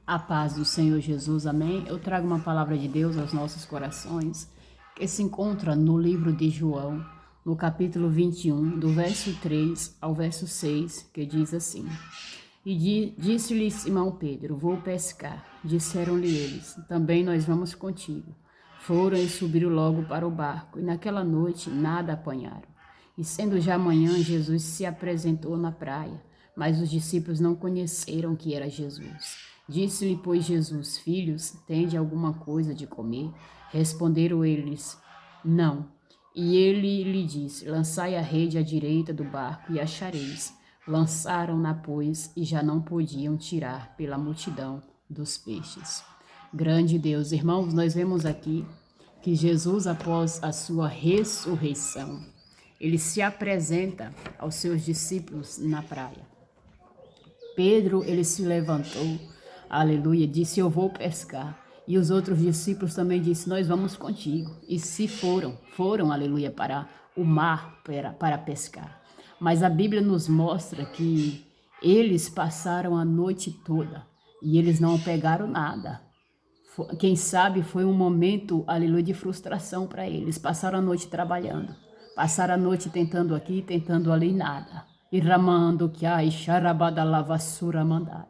A paz do Senhor Jesus, amém? Eu trago uma palavra de Deus aos nossos corações, que se encontra no livro de João, no capítulo 21, do verso 3 ao verso 6, que diz assim: E disse-lhe Simão Pedro: Vou pescar. Disseram-lhe eles: Também nós vamos contigo. Foram e subiram logo para o barco, e naquela noite nada apanharam. E sendo já manhã, Jesus se apresentou na praia, mas os discípulos não conheceram que era Jesus. Disse-lhe, pois, Jesus: Filhos, tende alguma coisa de comer? Responderam eles: Não. E ele lhe disse: Lançai a rede à direita do barco e achareis. Lançaram-na, pois, e já não podiam tirar pela multidão dos peixes. Grande Deus, irmãos, nós vemos aqui que Jesus, após a sua ressurreição, ele se apresenta aos seus discípulos na praia. Pedro, ele se levantou, aleluia, disse: Eu vou pescar. E os outros discípulos também disseram: Nós vamos contigo. E se foram, aleluia, para o mar para pescar. Mas a Bíblia nos mostra que eles passaram a noite toda e eles não pegaram nada. Quem sabe foi um momento, aleluia, de frustração para eles. Passaram a noite trabalhando, passaram a noite tentando aqui, tentando ali, nada. E ramando que ai, xarabadalavassura mandai.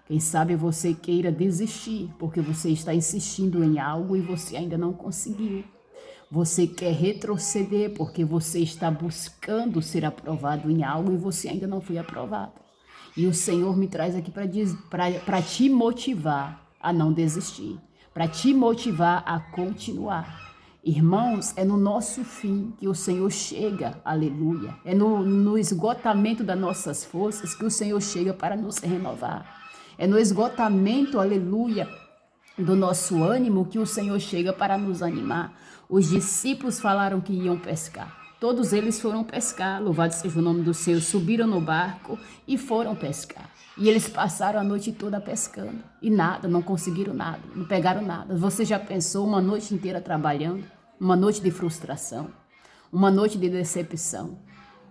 Quem sabe você queira desistir, porque você está insistindo em algo e você ainda não conseguiu. Você quer retroceder porque você está buscando ser aprovado em algo e você ainda não foi aprovado. E o Senhor me traz aqui para te motivar a não desistir, para te motivar a continuar. Irmãos, é no nosso fim que o Senhor chega, aleluia. É no esgotamento das nossas forças que o Senhor chega para nos renovar. É no esgotamento, aleluia, do nosso ânimo que o Senhor chega para nos animar. Os discípulos falaram que iam pescar. Todos eles foram pescar, louvado seja o nome do Senhor, subiram no barco e foram pescar. E eles passaram a noite toda pescando. E nada, não conseguiram nada, não pegaram nada. Você já pensou uma noite inteira trabalhando? Uma noite de frustração, uma noite de decepção,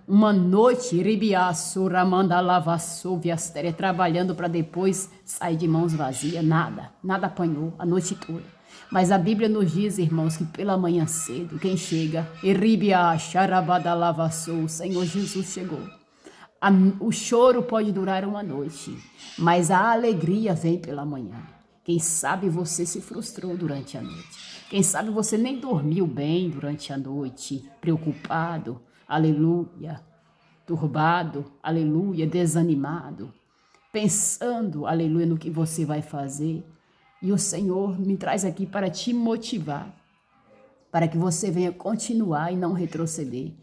uma noite, ribiaço, ramanda, lavaço, viastéria, trabalhando para depois sair de mãos vazias, nada apanhou a noite toda. Mas a Bíblia nos diz, irmãos, que pela manhã cedo, quem chega, ribiaço, rabada, lavaço, o Senhor Jesus chegou. O choro pode durar uma noite, mas a alegria vem pela manhã. Quem sabe você se frustrou durante a noite. Quem sabe você nem dormiu bem durante a noite, preocupado, aleluia, turbado, aleluia, desanimado, pensando, aleluia, no que você vai fazer. E o Senhor me traz aqui para te motivar, para que você venha continuar e não retroceder.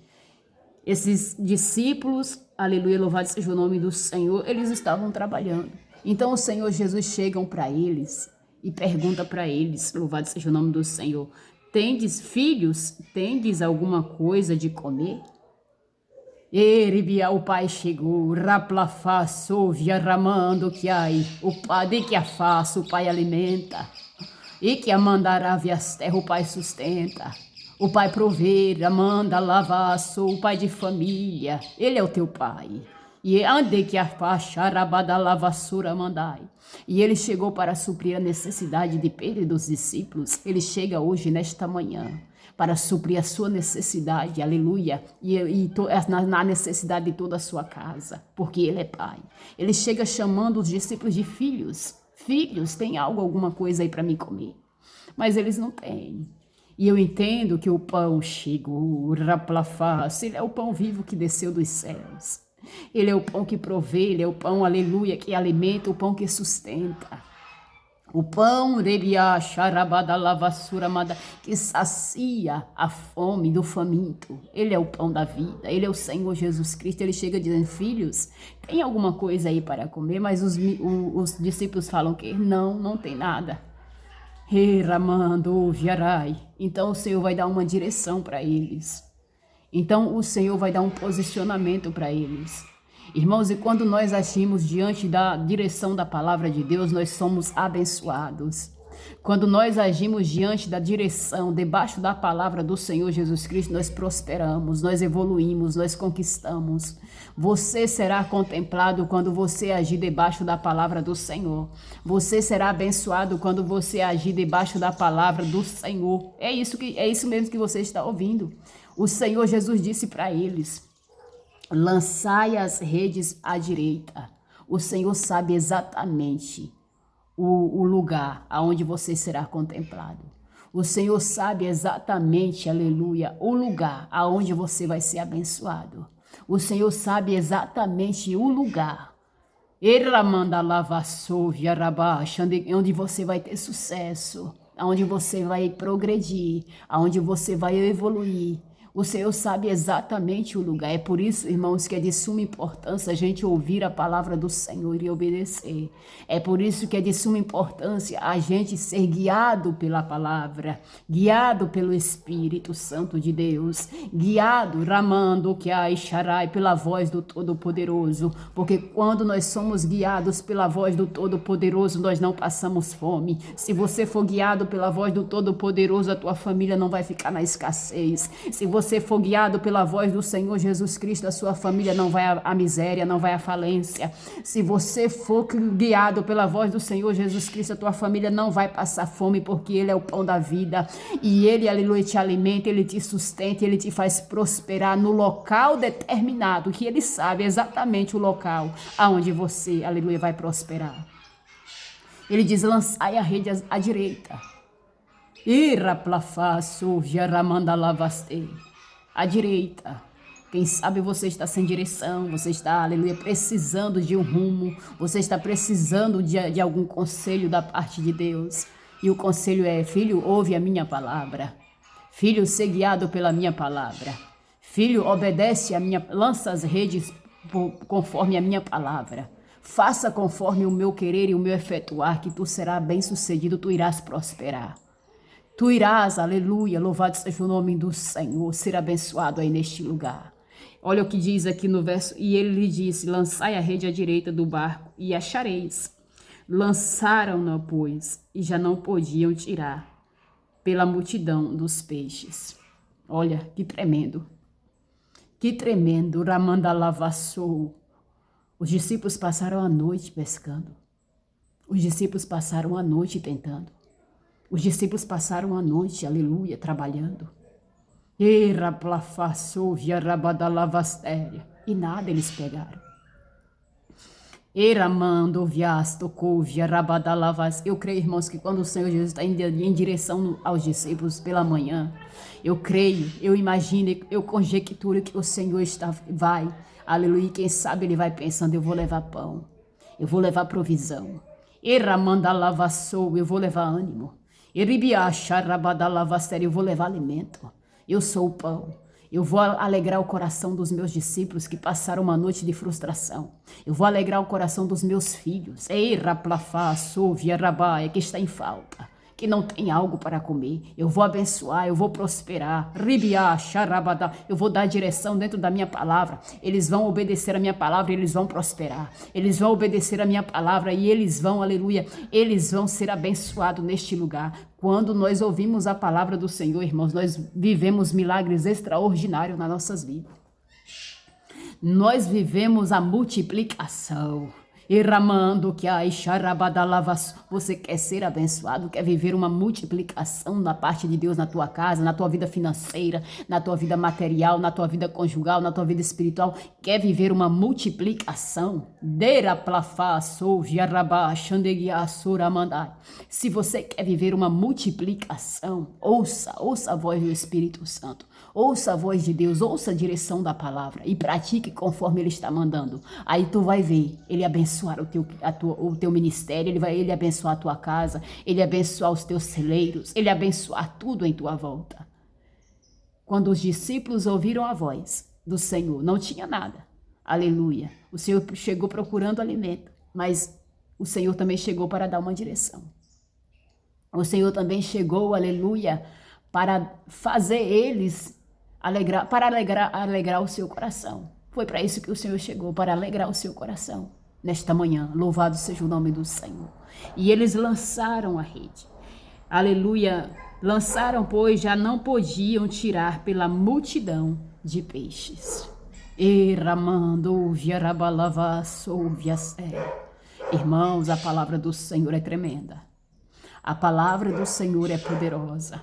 Esses discípulos, aleluia, louvado seja o nome do Senhor, eles estavam trabalhando. Então o Senhor Jesus chega para eles e pergunta para eles, louvado seja o nome do Senhor: Tendes filhos? Tendes alguma coisa de comer? Eribia, o pai chegou, raplafá, sovia, ramando que ai, o pai de que a faça, o pai alimenta, e que a mandará vias terra, o pai sustenta, o pai prover, manda lavar, sou o pai de família, ele é o teu pai. E ande que a faixa, rabada, lavassura, mandai. E ele chegou para suprir a necessidade de Pedro e dos discípulos. Ele chega hoje, nesta manhã, para suprir a sua necessidade, aleluia, na necessidade de toda a sua casa, porque ele é pai. Ele chega chamando os discípulos de filhos. Filhos, tem algo, alguma coisa aí para me comer? Mas eles não têm. E eu entendo que o pão chegou, raplafás, ele é o pão vivo que desceu dos céus. Ele é o pão que provê, ele é o pão, aleluia, que alimenta, o pão que sustenta. O pão, que sacia a fome do faminto. Ele é o pão da vida, ele é o Senhor Jesus Cristo. Ele chega dizendo: Filhos, tem alguma coisa aí para comer? Mas os discípulos falam que não tem nada. Ramando, viarai. Então o Senhor vai dar uma direção para eles. Então o Senhor vai dar um posicionamento para eles. Irmãos, e quando nós agimos diante da direção da palavra de Deus, nós somos abençoados. Quando nós agimos diante da direção, debaixo da palavra do Senhor Jesus Cristo, nós prosperamos, nós evoluímos, nós conquistamos. Você será contemplado quando você agir debaixo da palavra do Senhor. Você será abençoado quando você agir debaixo da palavra do Senhor. É isso mesmo que você está ouvindo. O Senhor Jesus disse para eles: lançai as redes à direita. O Senhor sabe exatamente o lugar aonde você será contemplado. O Senhor sabe exatamente, aleluia, o lugar aonde você vai ser abençoado. O Senhor sabe exatamente o lugar onde você vai ter sucesso, aonde você vai progredir, aonde você vai evoluir. O Senhor sabe exatamente o lugar. É por isso, irmãos, que é de suma importância a gente ouvir a palavra do Senhor e obedecer. É por isso que é de suma importância a gente ser guiado pela palavra, guiado pelo Espírito Santo de Deus, guiado, ramando que a Ixarai, pela voz do Todo-Poderoso. Porque quando nós somos guiados pela voz do Todo-Poderoso, nós não passamos fome. Se você for guiado pela voz do Todo-Poderoso, a tua família não vai ficar na escassez. Se você for guiado pela voz do Senhor Jesus Cristo, a sua família não vai à miséria, não vai à falência. Se você for guiado pela voz do Senhor Jesus Cristo, a tua família não vai passar fome, porque Ele é o pão da vida. E Ele, aleluia, te alimenta, Ele te sustenta, Ele te faz prosperar no local determinado, que Ele sabe exatamente o local aonde você, aleluia, vai prosperar. Ele diz: lançai a rede à direita. À direita. Quem sabe você está sem direção, você está, aleluia, precisando de um rumo, você está precisando de algum conselho da parte de Deus. E o conselho é: filho, ouve a minha palavra. Filho, ser guiado pela minha palavra. Filho, obedece a minha, lança as redes conforme a minha palavra. Faça conforme o meu querer e o meu efetuar, que tu serás bem-sucedido, tu irás prosperar. Tu irás, aleluia, louvado seja o nome do Senhor, ser abençoado aí neste lugar. Olha o que diz aqui no verso: e ele lhe disse: lançai a rede à direita do barco e achareis. Lançaram-na, pois, e já não podiam tirar, pela multidão dos peixes. Olha, que tremendo. Que tremendo, Ramandalavassou. Os discípulos passaram a noite pescando. Os discípulos passaram a noite tentando. Os discípulos passaram a noite, aleluia, trabalhando. E nada eles pegaram. Eu creio, irmãos, que quando o Senhor Jesus está em direção aos discípulos pela manhã, eu creio, eu imagino, eu conjecturo que o Senhor vai, aleluia, quem sabe ele vai pensando: eu vou levar pão, eu vou levar provisão. Eu vou levar ânimo. Eu vou levar alimento. Eu sou o pão. Eu vou alegrar o coração dos meus discípulos que passaram uma noite de frustração. Eu vou alegrar o coração dos meus filhos. Que está em falta, que não tem algo para comer. Eu vou abençoar, eu vou prosperar. Eu vou dar direção dentro da minha palavra. Eles vão obedecer a minha palavra e eles vão prosperar. Eles vão obedecer a minha palavra e eles vão, aleluia, eles vão ser abençoados neste lugar. Quando nós ouvimos a palavra do Senhor, irmãos, nós vivemos milagres extraordinários nas nossas vidas. Nós vivemos a multiplicação. Você quer ser abençoado, quer viver uma multiplicação da parte de Deus na tua casa, na tua vida financeira, na tua vida material, na tua vida conjugal, na tua vida espiritual, quer viver uma multiplicação? Se você quer viver uma multiplicação, ouça a voz do Espírito Santo, ouça a voz de Deus, ouça a direção da palavra e pratique conforme Ele está mandando. Aí tu vai ver Ele abençoar o teu ministério, Ele abençoar a tua casa, Ele abençoar os teus celeiros, Ele abençoar tudo em tua volta. Quando os discípulos ouviram a voz do Senhor, não tinha nada. Aleluia. O Senhor chegou procurando alimento, mas o Senhor também chegou para dar uma direção. O Senhor também chegou, aleluia, para fazer eles alegrar o seu coração. Foi para isso que o Senhor chegou, para alegrar o seu coração. Nesta manhã, louvado seja o nome do Senhor. E eles lançaram a rede. Aleluia. Lançaram, pois já não podiam tirar pela multidão de peixes. Ramando, viarabalava, Irmãos, a palavra do Senhor é tremenda. A palavra do Senhor é poderosa.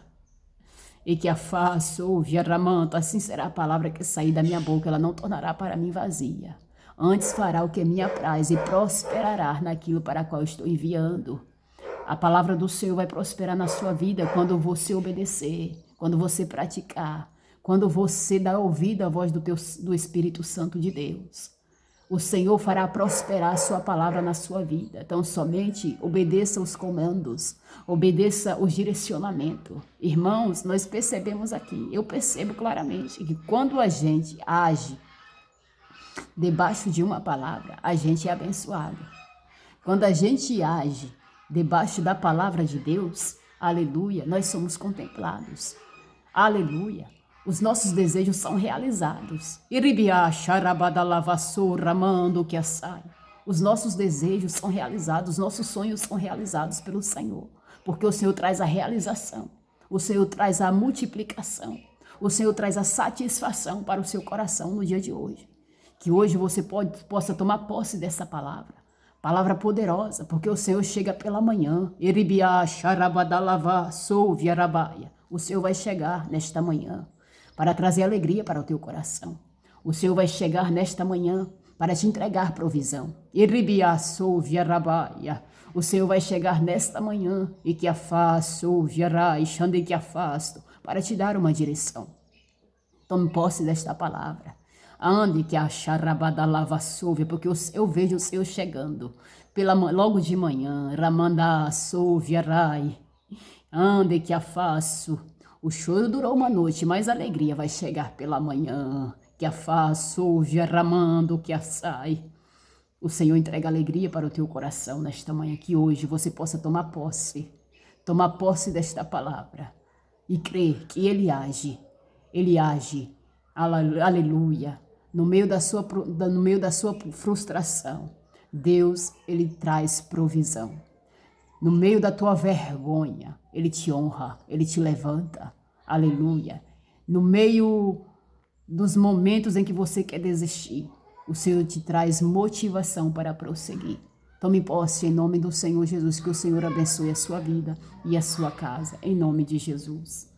E que a faço, viaramanta, assim será a palavra que sair da minha boca, ela não tornará para mim vazia. Antes fará o que me apraz e prosperará naquilo para qual estou enviando. A palavra do Senhor vai prosperar na sua vida quando você obedecer, quando você praticar, quando você dar ouvido à voz do Espírito Santo de Deus. O Senhor fará prosperar a sua palavra na sua vida. Então, somente obedeça os comandos, obedeça o direcionamento. Irmãos, nós percebemos aqui, eu percebo claramente que quando a gente age debaixo de uma palavra, a gente é abençoado. Quando a gente age debaixo da palavra de Deus, aleluia, nós somos contemplados. Aleluia. Os nossos desejos são realizados. Os nossos desejos são realizados, os nossos sonhos são realizados pelo Senhor. Porque o Senhor traz a realização, o Senhor traz a multiplicação, o Senhor traz a satisfação para o seu coração no dia de hoje. Que hoje você possa tomar posse dessa palavra. Palavra poderosa, porque o Senhor chega pela manhã. O Senhor vai chegar nesta manhã para trazer alegria para o teu coração. O Senhor vai chegar nesta manhã para te entregar provisão. O Senhor vai chegar nesta manhã e que afasto, que afasto, para te dar uma direção. Tome posse desta palavra. Ande que a charabadalava souve, porque eu vejo o Senhor chegando logo de manhã. Ramanda souve, arai. Ande que a faço. O choro durou uma noite, mas a alegria vai chegar pela manhã. Que a faço, ouve, ramando que a sai. O Senhor entrega alegria para o teu coração nesta manhã, que hoje você possa tomar posse desta palavra e crer que Ele age, aleluia. No meio da sua frustração, Deus, Ele traz provisão. No meio da tua vergonha, Ele te honra, Ele te levanta, aleluia. No meio dos momentos em que você quer desistir, o Senhor te traz motivação para prosseguir. Tome posse em nome do Senhor Jesus, que o Senhor abençoe a sua vida e a sua casa, em nome de Jesus.